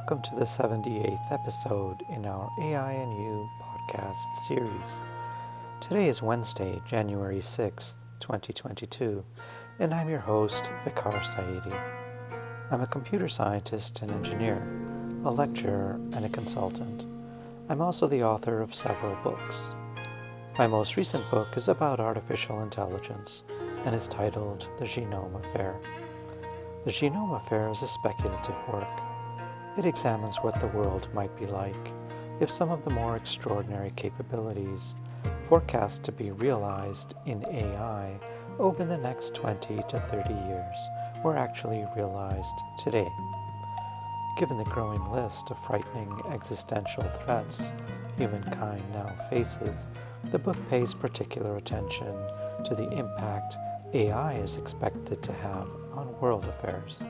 Welcome to the 78th episode in our AI and You podcast series. Today is Wednesday, January 6th, 2022, and I'm your host, Vicar Saidi. I'm a computer scientist and engineer, a lecturer, and a consultant. I'm also the author of several books. My most recent book is about artificial intelligence and is titled The Genome Affair. The Genome Affair is a speculative work. It examines what the world might be like if some of the more extraordinary capabilities forecast to be realized in AI over the next 20 to 30 years were actually realized today. Given the growing list of frightening existential threats humankind now faces, the book pays particular attention to the impact AI is expected to have on world affairs.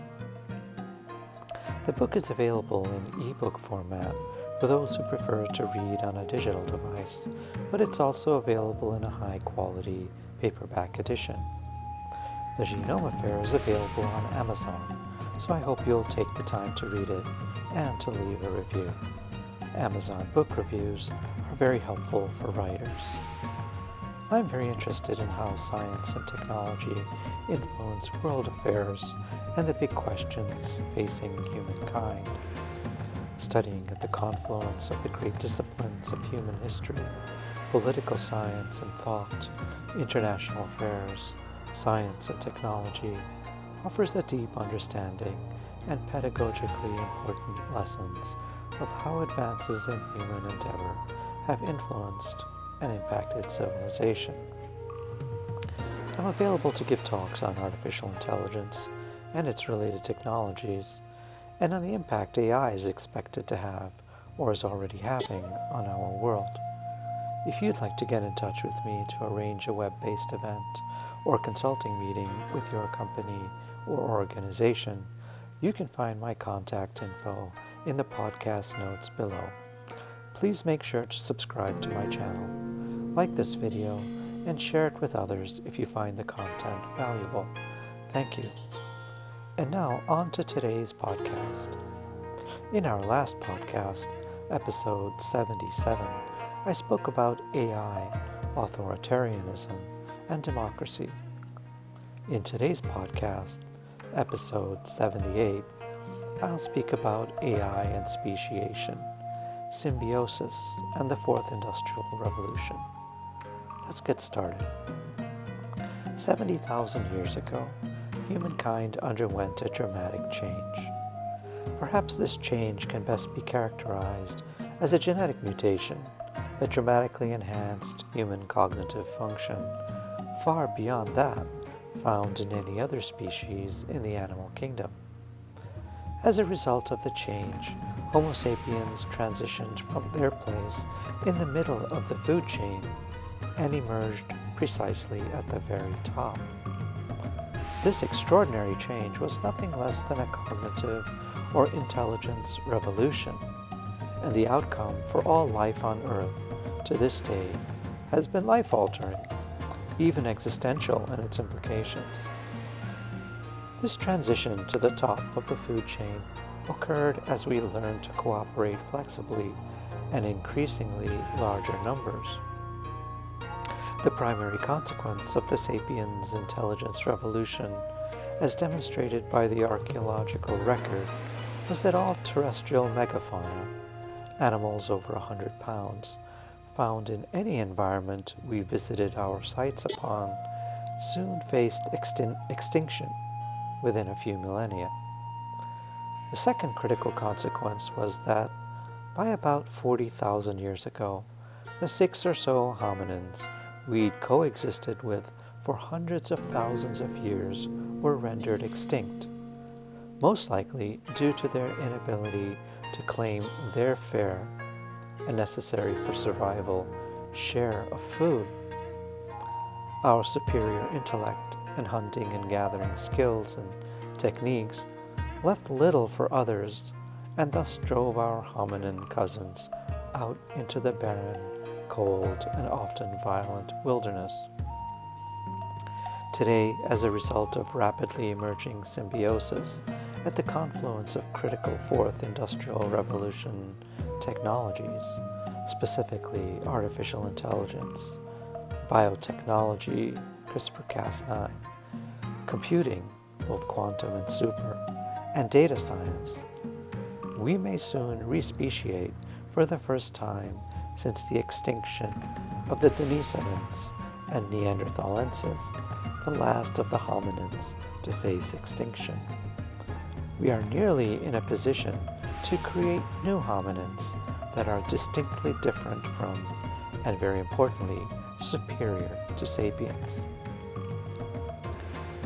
The book is available in ebook format for those who prefer to read on a digital device, but it's also available in a high-quality paperback edition. The Genome Affair is available on Amazon, so I hope you'll take the time to read it and to leave a review. Amazon book reviews are very helpful for writers. I'm very interested in how science and technology influence world affairs and the big questions facing humankind. Studying at the confluence of the great disciplines of human history, political science and thought, international affairs, science and technology, offers a deep understanding and pedagogically important lessons of how advances in human endeavor have influenced and impacted civilization. I'm available to give talks on artificial intelligence and its related technologies, and on the impact AI is expected to have or is already having on our world. If you'd like to get in touch with me to arrange a web-based event or consulting meeting with your company or organization, you can find my contact info in the podcast notes below. Please make sure to subscribe to my channel, like this video, and share it with others if you find the content valuable. Thank you. And now on to today's podcast. In our last podcast, episode 77, I spoke about AI, authoritarianism, and democracy. In today's podcast, episode 78, I'll speak about AI and speciation, symbiosis, and the Fourth Industrial Revolution. Let's get started. 70,000 years ago, humankind underwent a dramatic change. Perhaps this change can best be characterized as a genetic mutation that dramatically enhanced human cognitive function, far beyond that found in any other species in the animal kingdom. As a result of the change, Homo sapiens transitioned from their place in the middle of the food chain and emerged precisely at the very top. This extraordinary change was nothing less than a cognitive or intelligence revolution, and the outcome for all life on Earth to this day has been life-altering, even existential in its implications. This transition to the top of the food chain occurred as we learned to cooperate flexibly and increasingly larger numbers. The primary consequence of the sapiens' intelligence revolution, as demonstrated by the archaeological record, was that all terrestrial megafauna, animals over 100 pounds, found in any environment we visited our sites upon, soon faced extinction within a few millennia. The second critical consequence was that, by about 40,000 years ago, the 6 or so hominins we'd coexisted with for hundreds of thousands of years were rendered extinct, most likely due to their inability to claim their fair and necessary for survival share of food. Our superior intellect and hunting and gathering skills and techniques left little for others, and thus drove our hominin cousins out into the barren, cold, and often violent wilderness. Today, as a result of rapidly emerging symbiosis at the confluence of critical fourth industrial revolution technologies, specifically artificial intelligence, biotechnology, CRISPR-Cas9, computing, both quantum and super, and data science, we may soon respeciate for the first time since the extinction of the Denisovans and Neanderthalensis, the last of the hominins to face extinction. We are nearly in a position to create new hominins that are distinctly different from, and very importantly, superior to sapiens.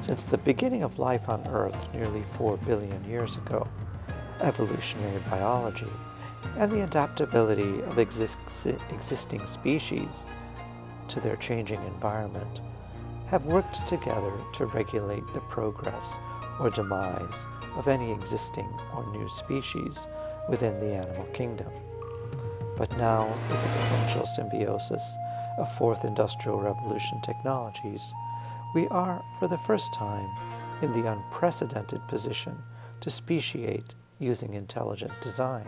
Since the beginning of life on Earth nearly 4 billion years ago, evolutionary biology and the adaptability of existing species to their changing environment have worked together to regulate the progress or demise of any existing or new species within the animal kingdom. But now, with the potential symbiosis of fourth industrial revolution technologies, we are, for the first time, in the unprecedented position to speciate using intelligent design.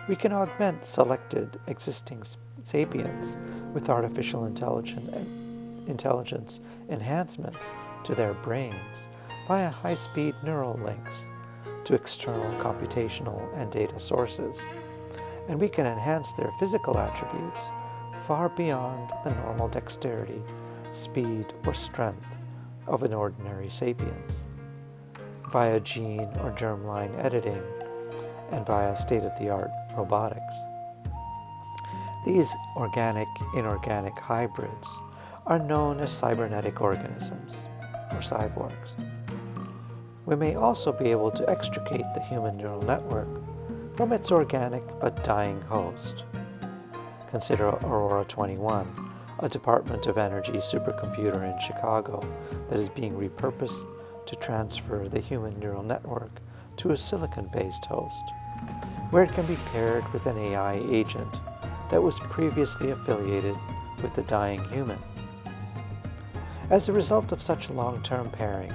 We can augment selected existing sapiens with artificial intelligence enhancements to their brains via high-speed neural links to external computational and data sources, and we can enhance their physical attributes far beyond the normal dexterity, speed, or strength of an ordinary sapiens, via gene or germline editing, and via state-of-the-art robotics. These organic-inorganic hybrids are known as cybernetic organisms, or cyborgs. We may also be able to extricate the human neural network from its organic but dying host. Consider Aurora 21, a Department of Energy supercomputer in Chicago that is being repurposed to transfer the human neural network to a silicon-based host, where it can be paired with an AI agent that was previously affiliated with the dying human. As a result of such long-term pairing,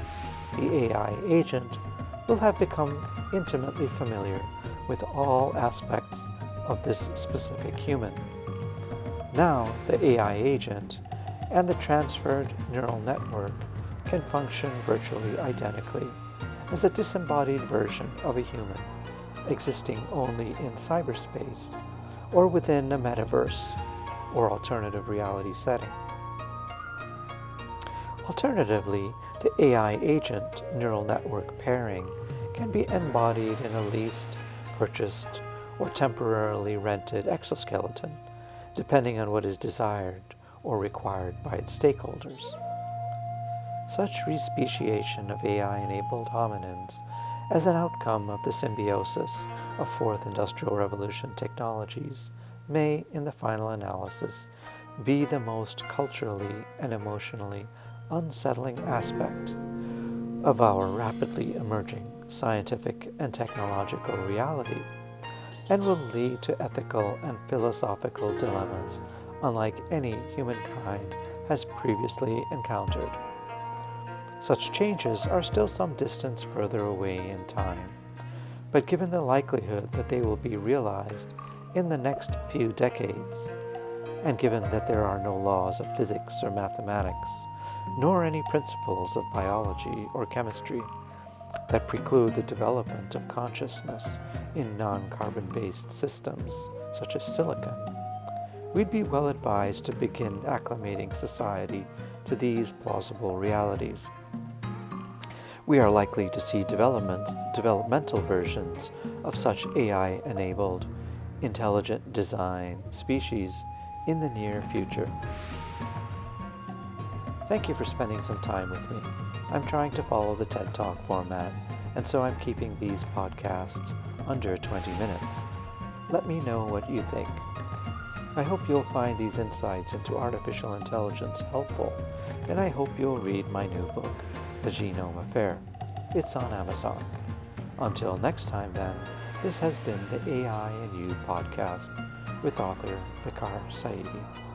the AI agent will have become intimately familiar with all aspects of this specific human. Now, the AI agent and the transferred neural network can function virtually identically as a disembodied version of a human, existing only in cyberspace or within a metaverse or alternative reality setting. Alternatively, the AI agent neural network pairing can be embodied in a leased, purchased, or temporarily rented exoskeleton, depending on what is desired or required by its stakeholders. Such respeciation of AI-enabled hominins as an outcome of the symbiosis of fourth industrial revolution technologies may, in the final analysis, be the most culturally and emotionally unsettling aspect of our rapidly emerging scientific and technological reality, and will lead to ethical and philosophical dilemmas unlike any humankind has previously encountered. Such changes are still some distance further away in time, but given the likelihood that they will be realized in the next few decades, and given that there are no laws of physics or mathematics, nor any principles of biology or chemistry that preclude the development of consciousness in non-carbon-based systems such as silicon, we'd be well advised to begin acclimating society to these plausible realities. We are likely to see developmental versions of such AI-enabled, intelligent design species in the near future. Thank you for spending some time with me. I'm trying to follow the TED Talk format, and so I'm keeping these podcasts under 20 minutes. Let me know what you think. I hope you'll find these insights into artificial intelligence helpful, and I hope you'll read my new book, The Genome Affair. It's on Amazon. Until next time then, this has been the AI and You podcast with author Vikar Saidi.